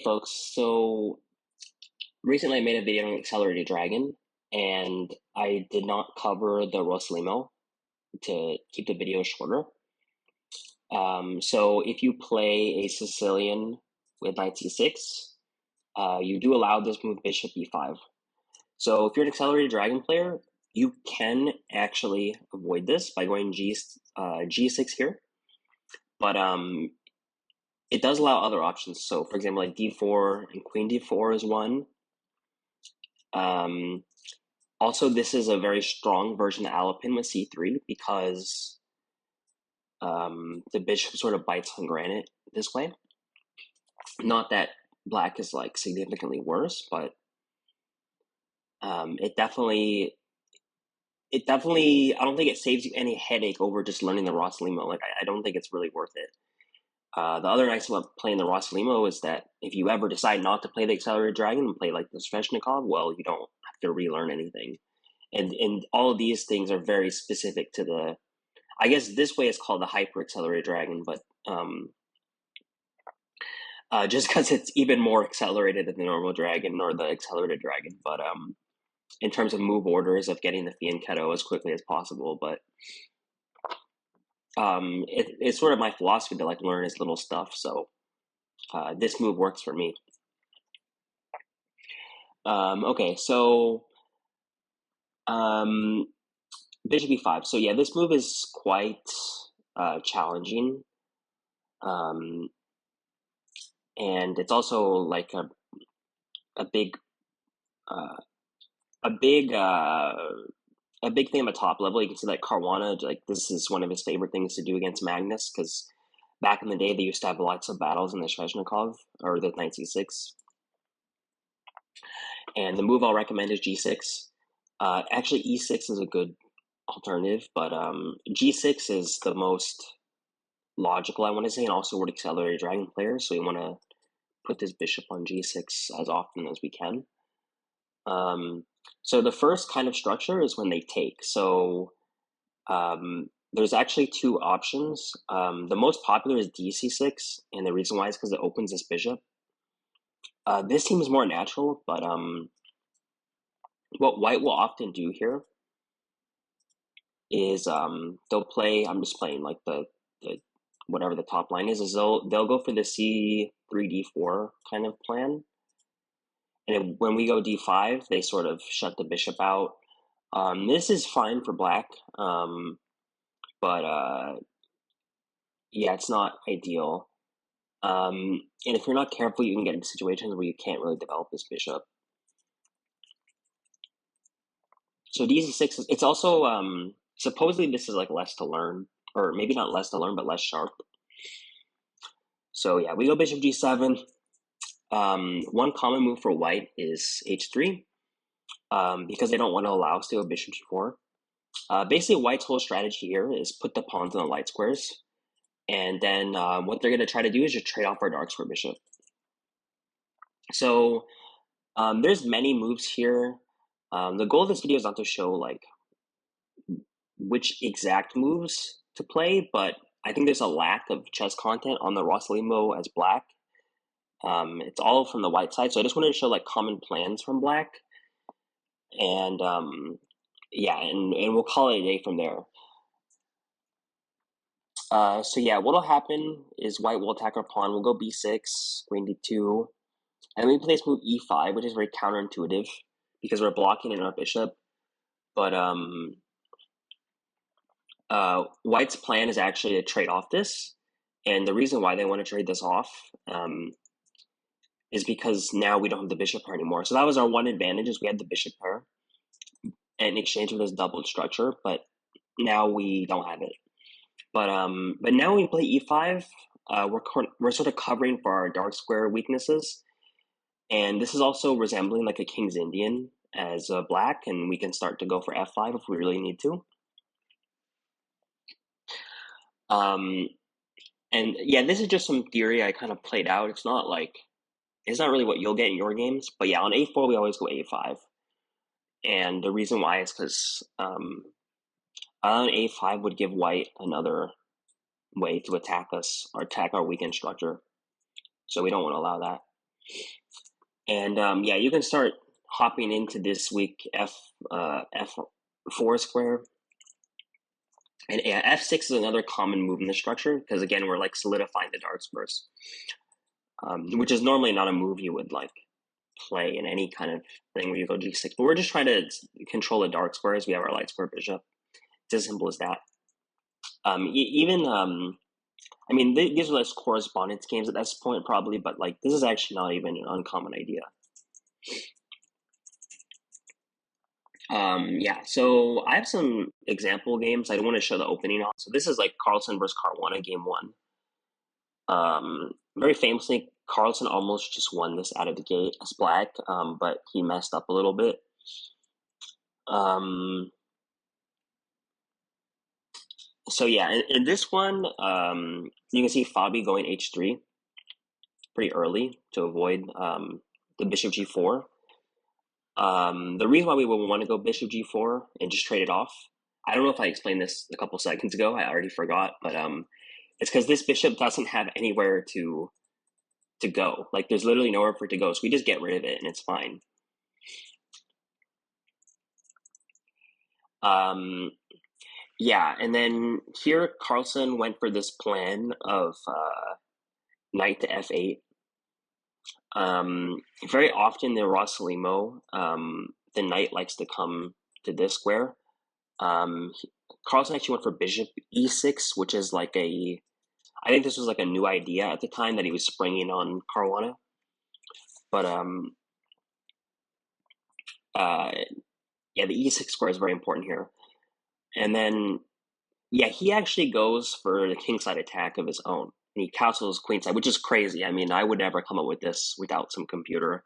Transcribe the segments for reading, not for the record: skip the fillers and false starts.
Folks, so recently I made a video on Accelerated Dragon, and I did not cover the Rossolimo to keep the video shorter. So if you play a Sicilian with knight c6, you do allow this move bishop e5. So if you're an Accelerated Dragon player, you can actually avoid this by going g6 here, but it does allow other options. So for example, like d4 and queen d4 is one. Also, this is a very strong version of Alapin with c3 because the bishop sort of bites on granite this way. Not that black is like significantly worse, but it definitely, I don't think it saves you any headache over just learning the Rossolimo. Like, I don't think it's really worth it. The other nice thing about playing the Rossolimo is that if you ever decide not to play the Accelerated Dragon and play like the Sveshnikov, well, you don't have to relearn anything. And all of these things are very specific to the, I guess this way it's called the hyper accelerated dragon, but just because it's even more accelerated than the normal dragon or the accelerated dragon. But in terms of move orders of getting the fianchetto as quickly as possible, but it's sort of my philosophy to like learn as little stuff. So this move works for me. Okay, so bishop e5. So yeah, this move is quite challenging. And it's also like a big a big thing on the top level. You can see like Caruana, like this is one of his favorite things to do against Magnus, because back in the day they used to have lots of battles in the Sveshnikov or the knight c6. And the move I'll recommend is g6. Actually, e6 is a good alternative, but g6 is the most logical, I want to say, and also would accelerate dragon players. So you want to put this bishop on g6 as often as we can. So the first kind of structure is when they take. So there's actually two options. The most popular is dc6, and the reason why is because it opens this bishop. This seems more natural, but what white will often do here is they'll play, I'm just playing like the whatever the top line is they'll go for the c3 d4 kind of plan. And when we go d5, they sort of shut the bishop out. This is fine for black, but yeah, it's not ideal. And if you're not careful, you can get into situations where you can't really develop this bishop. So dc6 it's also supposedly this is like less to learn, or maybe not less to learn, but less sharp. So yeah, we go bishop g7. One common move for white is h3, because they don't want to allow us to go bishop g4. Basically, white's whole strategy here is put the pawns on the light squares, and then what they're going to try to do is just trade off our dark square bishop. So there's many moves here. The goal of this video is not to show like which exact moves to play, but I think there's a lack of chess content on the Rossolimo as black. It's all from the white side, so I just wanted to show like common plans from black, and yeah, and we'll call it a day from there. So yeah, what'll happen is white will attack our pawn. We'll go b6, queen d2, and then we play this move e5, which is very counterintuitive because we're blocking in our bishop. But white's plan is actually to trade off this, and the reason why they want to trade this off is because now we don't have the bishop pair anymore. So that was our one advantage, is we had the bishop pair, and in exchange for this doubled structure, but now we don't have it. But now when we play e5, we're sort of covering for our dark square weaknesses, and this is also resembling like a King's Indian as black, and we can start to go for f5 if we really need to. And yeah, this is just some theory I kind of played out. It's not really what you'll get in your games, but yeah, on a4 we always go a5, and the reason why is because on a5 would give white another way to attack us or attack our weakened structure, so we don't want to allow that. And yeah, you can start hopping into this weak f4 square. And yeah, f6 is another common move in the structure because again we're like solidifying the dark squares, which is normally not a move you would like play in any kind of thing where you go g6. But we're just trying to control the dark squares. We have our light square bishop. It's as simple as that. Even I mean, these are less correspondence games at this point, probably, but like this is actually not even an uncommon idea. Yeah, so I have some example games. I don't want to show the opening on. So this is like Carlsen versus Caruana, game one. Very famously, Carlsen almost just won this out of the gate as black, but he messed up a little bit. So yeah, in this one, you can see Fabi going h3 pretty early to avoid the bishop g4. The reason why we would want to go bishop g4 and just trade it off, I don't know if I explained this a couple seconds ago. I already forgot, but it's because this bishop doesn't have anywhere to go. Like there's literally nowhere for it to go, so we just get rid of it and it's fine. Yeah, and then here Carlsen went for this plan of knight to f8. Very often in Rossolimo, the knight likes to come to this square. Carlsen actually went for bishop e6, which is like I think this was like a new idea at the time that he was springing on Caruana. But yeah, the e6 square is very important here. And then, yeah, he actually goes for the kingside attack of his own. And he castles queenside, which is crazy. I mean, I would never come up with this without some computer.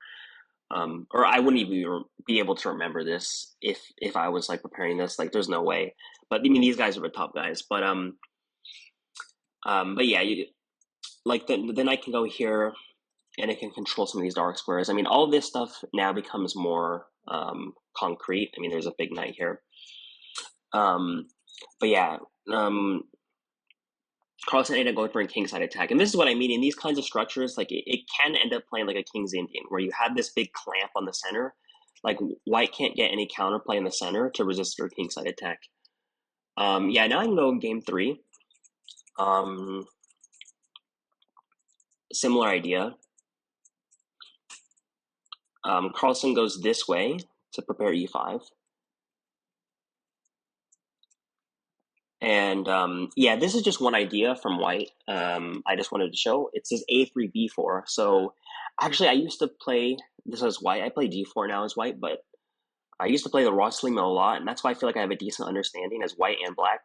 Or I wouldn't even be able to remember this if I was like preparing this. Like, there's no way. But I mean, these guys are the top guys. But yeah, like the knight can go here, and it can control some of these dark squares. I mean, all this stuff now becomes more concrete. I mean, there's a big knight here. But yeah, Carlsen ended up going for a kingside attack. And this is what I mean. In these kinds of structures, like it can end up playing like a King's Indian, where you have this big clamp on the center. Like white can't get any counterplay in the center to resist your kingside attack. Yeah, now I can go game three. Similar idea. Carlsen goes this way to prepare e5. And yeah, this is just one idea from white. I just wanted to show. It says a3, b4. So actually, I used to play this as white. I play d4 now as white, but I used to play the Rossolimo a lot, and that's why I feel like I have a decent understanding as white and black.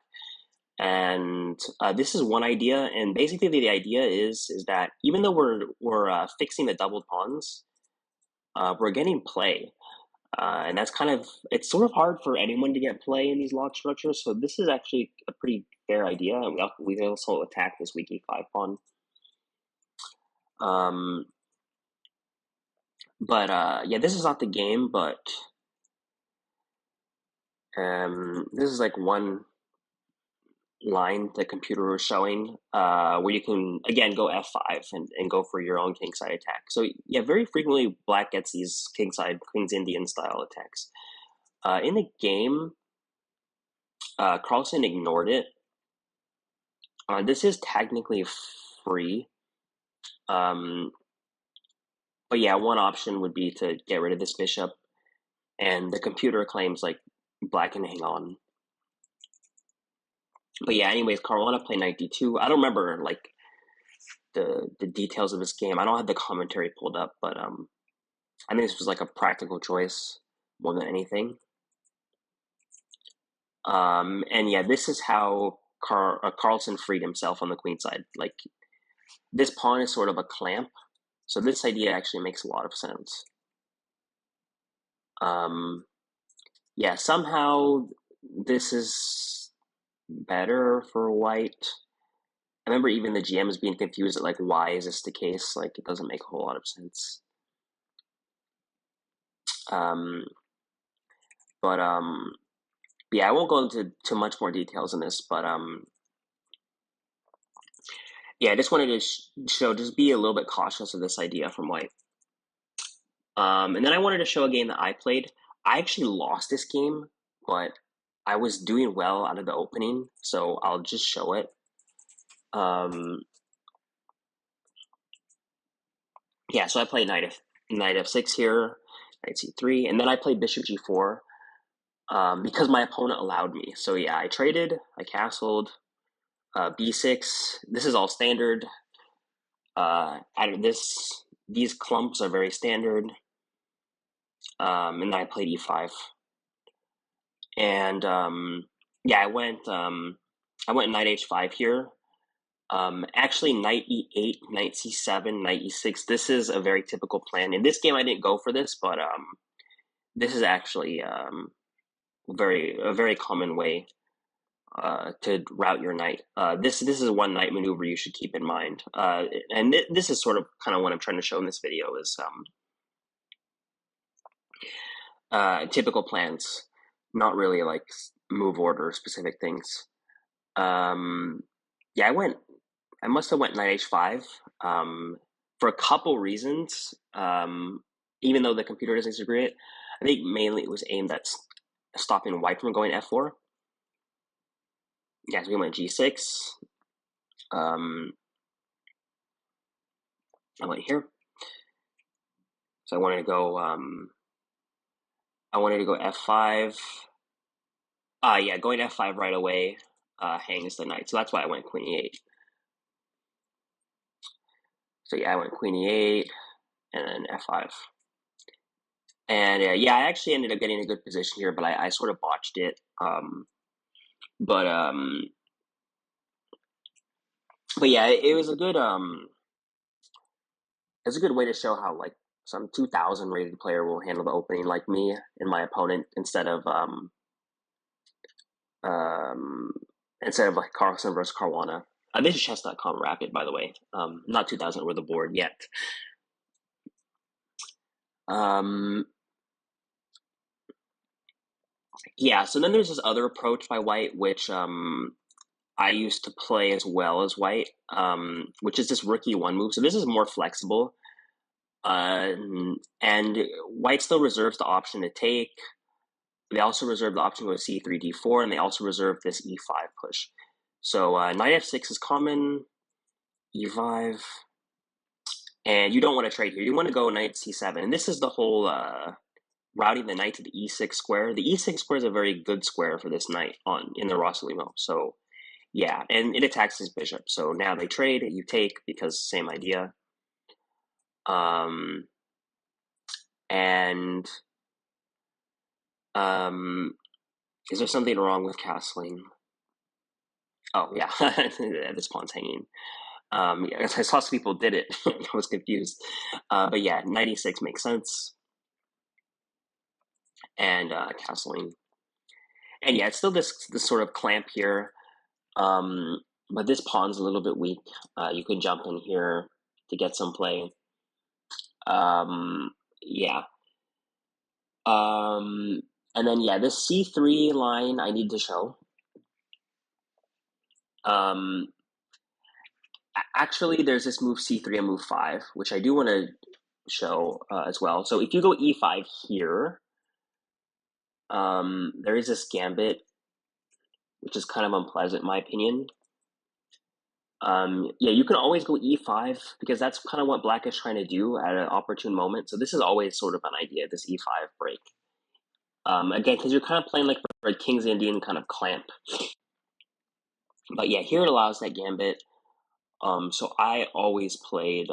And this is one idea, and basically the idea is that even though we're fixing the doubled pawns, we're getting play. And that's kind of, it's sort of hard for anyone to get play in these locked structures. So this is actually a pretty fair idea. And we also attack this weak e5 pawn. But yeah, this is not the game, but this is like one line the computer was showing where you can again go f5 and go for your own kingside attack. So yeah, very frequently black gets these kingside Queen's Indian style attacks. In the game, Carlsen ignored it. This is technically free. But yeah, one option would be to get rid of this bishop, and the computer claims like black can hang on. But yeah, anyways, Caruana played knight d2. I don't remember like the details of this game. I don't have the commentary pulled up, but I think this was like a practical choice more than anything. And yeah, this is how Carlsen freed himself on the queen side. Like this pawn is sort of a clamp, so this idea actually makes a lot of sense. Yeah, somehow this is better for white. I remember even the GM is being confused at like, why is this the case? Like, it doesn't make a whole lot of sense. But yeah, I won't go into too much more details in this, but yeah, I just wanted to show, just be a little bit cautious of this idea from white. And then I wanted to show a game that I played. I actually lost this game, but I was doing well out of the opening, so I'll just show it. Yeah, so I played knight f6 here, knight c3, and then I played bishop g4 because my opponent allowed me. So yeah, I traded, I castled, b6. This is all standard. These clumps are very standard. And then I played e5. And yeah, I went knight h5 here. Actually, knight e8, knight c7, knight e6. This is a very typical plan. In this game, I didn't go for this, but this is actually a very common way to route your knight. This is one knight maneuver you should keep in mind. And this is sort of kind of what I'm trying to show in this video is typical plans, not really like move order specific things. Yeah, I must have went knight h5 for a couple reasons. Even though the computer doesn't disagree it, I think mainly it was aimed at stopping white from going f4. Yeah, so we went g6. I went here. So I wanted to go f5. Yeah, going f5 right away hangs the knight. So that's why I went queen e8. So yeah, I went queen e8 and then f5. And yeah, I actually ended up getting a good position here, but I sort of botched it. But yeah, it was a good way to show how like some 2000 rated player will handle the opening like me and my opponent instead of like Carlson versus Caruana. This is chess.com rapid, by the way. Not 2000 or the board yet. Yeah, so then there's this other approach by white, which I used to play as well as white, which is this rook e1 move. So this is more flexible. And white still reserves the option to take. They also reserve the option to go c3, d4, and they also reserve this e5 push. So knight f6 is common, e5, and you don't want to trade here. You want to go knight c7, and this is the whole routing the knight to the e6 square. The e6 square is a very good square for this knight in the Rossolimo. So yeah, and it attacks his bishop. So now they trade, you take, because same idea. And is there something wrong with castling? Oh yeah, this pawn's hanging. Yeah, I saw some people did it. I was confused. But yeah, knight e6 makes sense. And castling. And yeah, it's still this sort of clamp here. But this pawn's a little bit weak. You could jump in here to get some play. Yeah. And then yeah, this c3 line I need to show. Actually, there's this move c3 and move 5, which I do want to show as well. So if you go e5 here, there is this gambit, which is kind of unpleasant in my opinion. Yeah, you can always go e5 because that's kind of what black is trying to do at an opportune moment. So this is always sort of an idea, this e5 break. Again, because you're kind of playing like a King's Indian kind of clamp. But yeah, here it allows that gambit. So I always played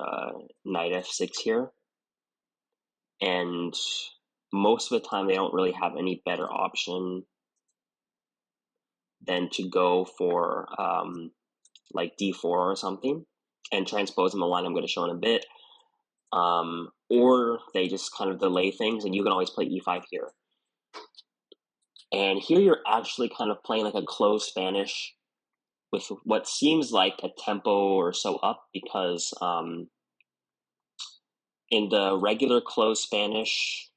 knight f6 here. And most of the time they don't really have any better option than to go for like d4 or something and transpose in the line I'm going to show in a bit. Or they just kind of delay things, and you can always play e5 here. And here you're actually kind of playing like a closed Spanish with what seems like a tempo or so up, because in the regular closed Spanish,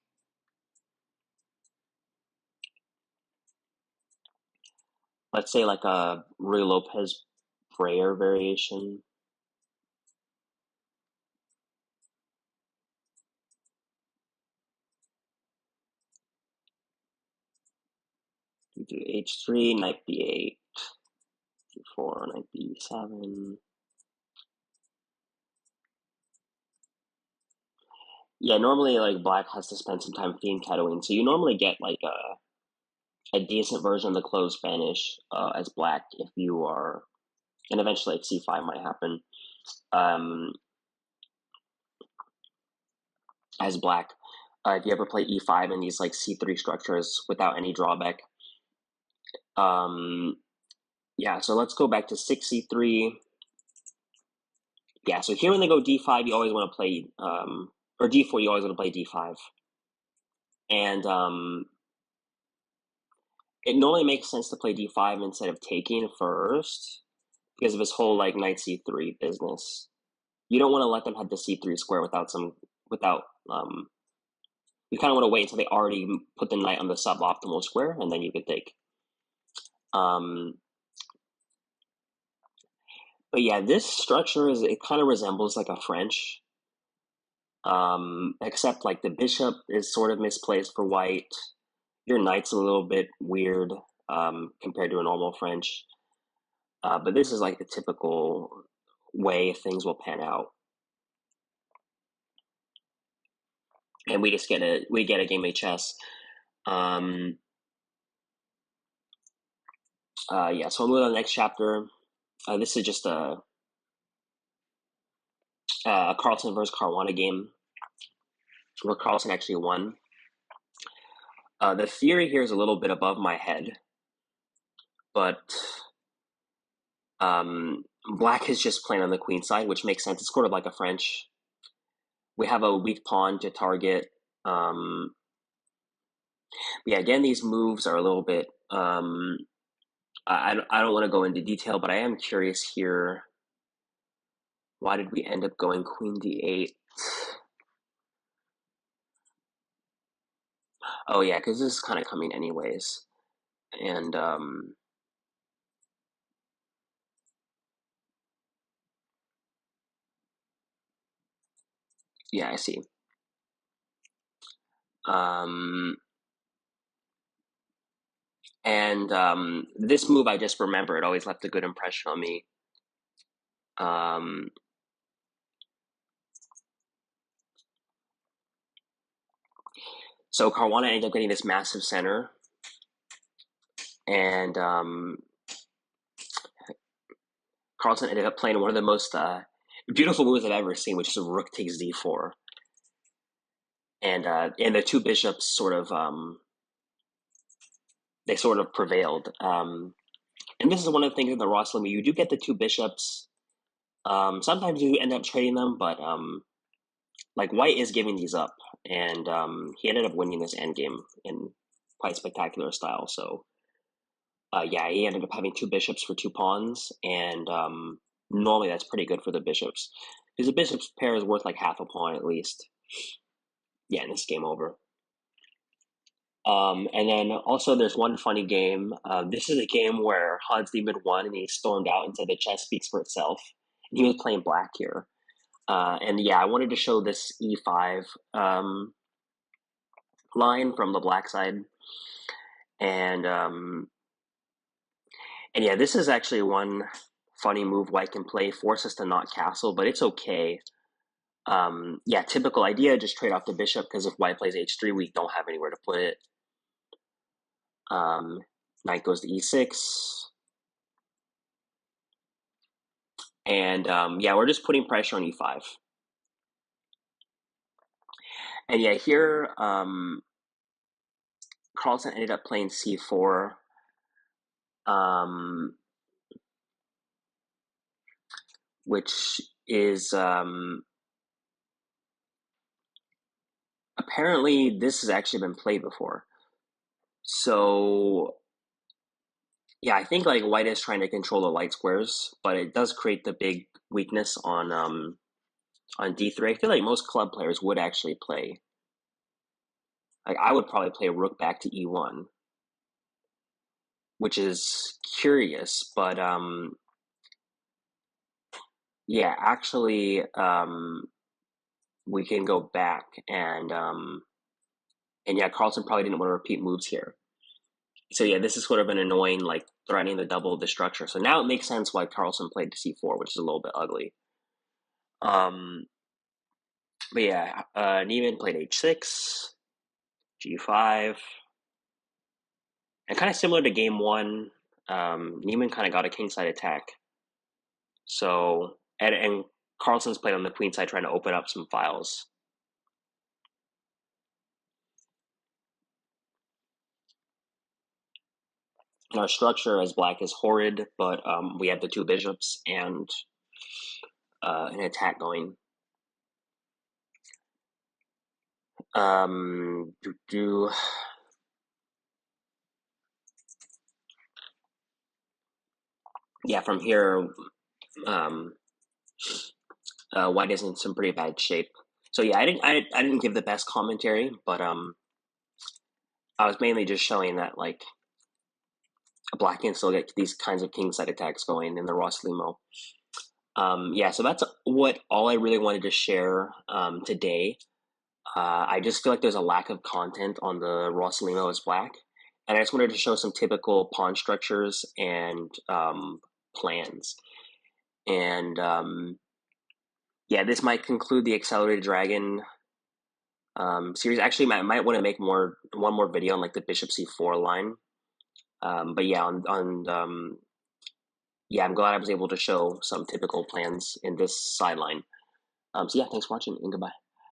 let's say like a Ruy Lopez prayer variation, do h3, knight b8, d4, knight b7. Yeah, normally like black has to spend some time theme cutting, so you normally get like a decent version of the closed Spanish as black if you are, and eventually like c5 might happen as black. If you ever play e5 in these like c3 structures without any drawback. Yeah, so let's go back to 6c3. Yeah, so here when they go d5, you always want to play, or d4, you always want to play d5. And it normally makes sense to play d5 instead of taking first because of this whole like knight c3 business. You don't want to let them have the c3 square without you kind of want to wait until they already put the knight on the suboptimal square, and then you could take. But yeah, this structure it kind of resembles like a French, except like the bishop is sort of misplaced for white. Your knight's a little bit weird compared to a normal French. But this is like the typical way things will pan out. And we just get a game of chess. Yeah, so we'll move on to the next chapter. This is just a Carlsen versus Caruana game where Carlsen actually won. The theory here is a little bit above my head, but black is just playing on the queen side, which makes sense. It's sort of like a French. We have a weak pawn to target. Yeah, again, these moves are a little bit. I don't want to go into detail, but I am curious here. Why did we end up going queen d8? Oh yeah, because this is kind of coming anyways, and yeah, I see. And this move I just remember, it always left a good impression on me. So Caruana ended up getting this massive center, and Carlsen ended up playing one of the most beautiful moves I've ever seen, which is a rook takes d4. And the two bishops sort of they sort of prevailed. And this is one of the things in the Rossolimo, you do get the two bishops. Sometimes you end up trading them, but like white is giving these up, and he ended up winning this endgame in quite spectacular style. So yeah, he ended up having two bishops for two pawns, and normally that's pretty good for the bishops because the bishops pair is worth like half a pawn at least. Yeah, and this game over. And then also there's one funny game. This is a game where Hans Liebman won and he stormed out and said the chess speaks for itself. And he was playing black here. And yeah, I wanted to show this e5 line from the black side. And yeah, this is actually one funny move white can play, force us to not castle, but it's okay. Yeah, typical idea, just trade off the bishop because if white plays h3, we don't have anywhere to put it. Knight goes to e6. And yeah, we're just putting pressure on e5. And yeah, here Carlsen ended up playing c4. Which is apparently this has actually been played before. So yeah, I think like white is trying to control the light squares, but it does create the big weakness on d3. I feel like most club players would actually play. Like I would probably play rook back to e1, which is curious, but yeah, actually we can go back and yeah, Carlsen probably didn't want to repeat moves here. So yeah, this is sort of an annoying, like threatening the double of the structure. So now it makes sense why Carlsen played to c4, which is a little bit ugly. But yeah, Neiman played h6, g5, and kind of similar to game one, Neiman kind of got a kingside attack. So and Carlsen's played on the queen side, trying to open up some files. And our structure as black is horrid, but we have the two bishops and an attack going. Yeah, from here, white is in some pretty bad shape. So yeah, I didn't give the best commentary, but I was mainly just showing that like black can still get these kinds of kingside attacks going in the Rossolimo. Yeah, so that's all I really wanted to share today. I just feel like there's a lack of content on the Rossolimo as black, and I just wanted to show some typical pawn structures and plans. And yeah, this might conclude the Accelerated Dragon series. Actually, I might want to make one more video on like the Bishop C4 line. But yeah, yeah, I'm glad I was able to show some typical plans in this sideline. So yeah, thanks for watching and goodbye.